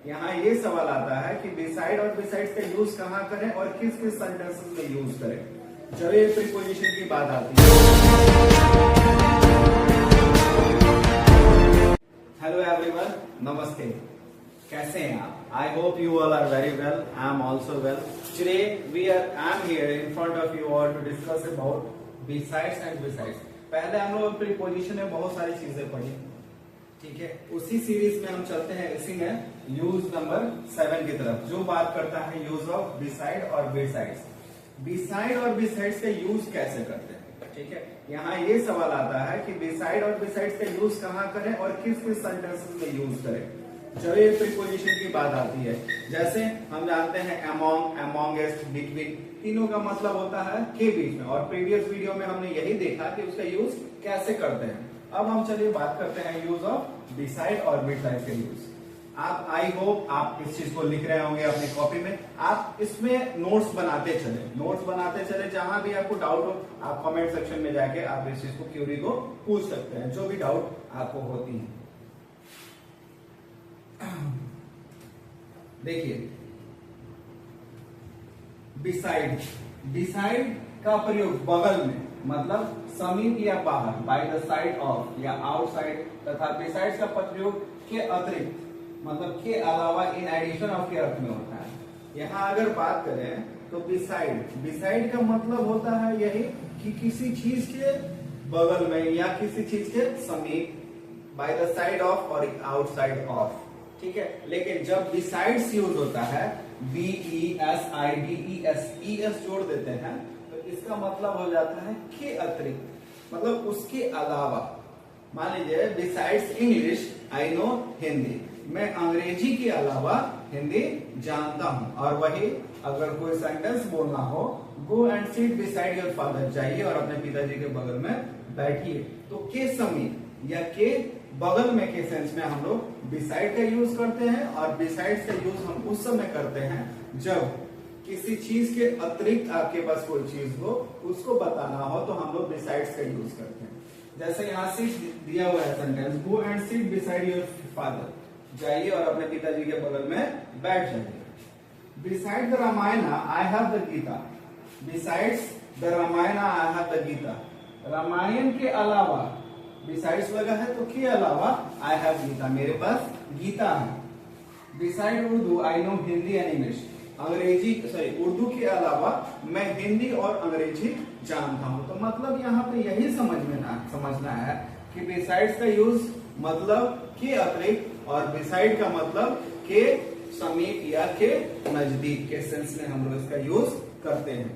यहाँ ये सवाल आता है कि बिसाइड और बिसाइड्स का यूज कहाँ करें और किस किस सेंटेंसेस में यूज करें जब ये प्रीपोजिशन की बात आती है। हेलो एवरीवन, नमस्ते। कैसे हैं आप? I hope you all are very well. I am also well. Today I am here in front of you all to discuss about besides and besides. पहले हम लोग प्रीपोजिशन में बहुत सारी चीजें पढ़ी, ठीक है। उसी सीरीज में हम चलते हैं इसी में यूज नंबर 7 की तरफ, जो बात करता है यूज ऑफ बिसाइड और बिसाइड्स। बिसाइड और बिसाइड्स का यूज कैसे करते हैं, ठीक है। यहाँ ये सवाल आता है कि बिसाइड और बिसाइड्स का यूज कहाँ करें और किस किस सेंटेंसेस में यूज करें जब ये प्रीपोजिशन की बात आती है। जैसे हम जानते हैं अमोंग, अमोंगेस्ट, बिटवीन, तीनों का मतलब होता है के बीच में, और प्रीवियस वीडियो में हमने यही देखा कि उसका यूज कैसे करते हैं। अब हम चलिए बात करते हैं यूज ऑफ बिसाइड और बिसाइड का यूज। आप आई होप आप इस चीज को लिख रहे होंगे अपनी कॉपी में। आप इसमें नोट्स बनाते चले, जहां भी आपको डाउट हो आप कमेंट सेक्शन में जाके आप इस चीज को क्यूरी को पूछ सकते हैं, जो भी डाउट आपको होती है। देखिए, बिसाइड का प्रयोग बगल में, मतलब समीप या बाहर, बाय द साइड ऑफ या आउटसाइड, तथा बिसाइड्स का प्रयोग के अतिरिक्त, मतलब के अलावा, इन एडिशन ऑफ के अर्थ में होता है। यहाँ अगर बात करें तो बिसाइड का मतलब होता है यही कि किसी चीज के बगल में या किसी चीज के समीप, बाय द साइड ऑफ और आउटसाइड ऑफ, ठीक है। लेकिन जब बिसाइड्स यूज होता है, BESIDES जोड़ देते हैं, तो इसका मतलब हो जाता है के अतिरिक्त, मतलब उसके अलावा। मान लीजिए besides English I know Hindi, मैं अंग्रेजी के अलावा हिंदी जानता हूं। और वही अगर कोई सेंटेंस बोलना हो, गो and sit beside your father, जाइए और अपने पिताजी के बगल में बैठिए। तो के समीप या के बगल में के सेंस में हम लोग बिसाइड का यूज करते हैं, और बिसाइड्स का यूज हम उस समय करते हैं जब किसी चीज के अतिरिक्त आपके पास कोई चीज हो, उसको बताना हो, तो हम लोग बिसाइड्स का यूज करते हैं। जैसे यहाँ सिट दिया हुआ है sentence, go and sit beside your father, जाइए और अपने पिताजी के बगल में बैठ जाइए। Beside the Ramayana I have the Gita, besides the Ramayana I have the Gita. Ramayana के अलावा बिसाइड्स लगा है तो के अलावा आई हैव गीता, मेरे पास गीता है। Beside Urdu I know Hindi and English, Urdu के अलावा मैं हिंदी और अंग्रेजी जानता हूं। तो मतलब यहाँ पे यही समझना है कि बिसाइड्स का यूज मतलब के अतिरिक्त, और बिसाइड का मतलब के समीप या के नजदीक के सेंस में हम लोग इसका यूज करते हैं।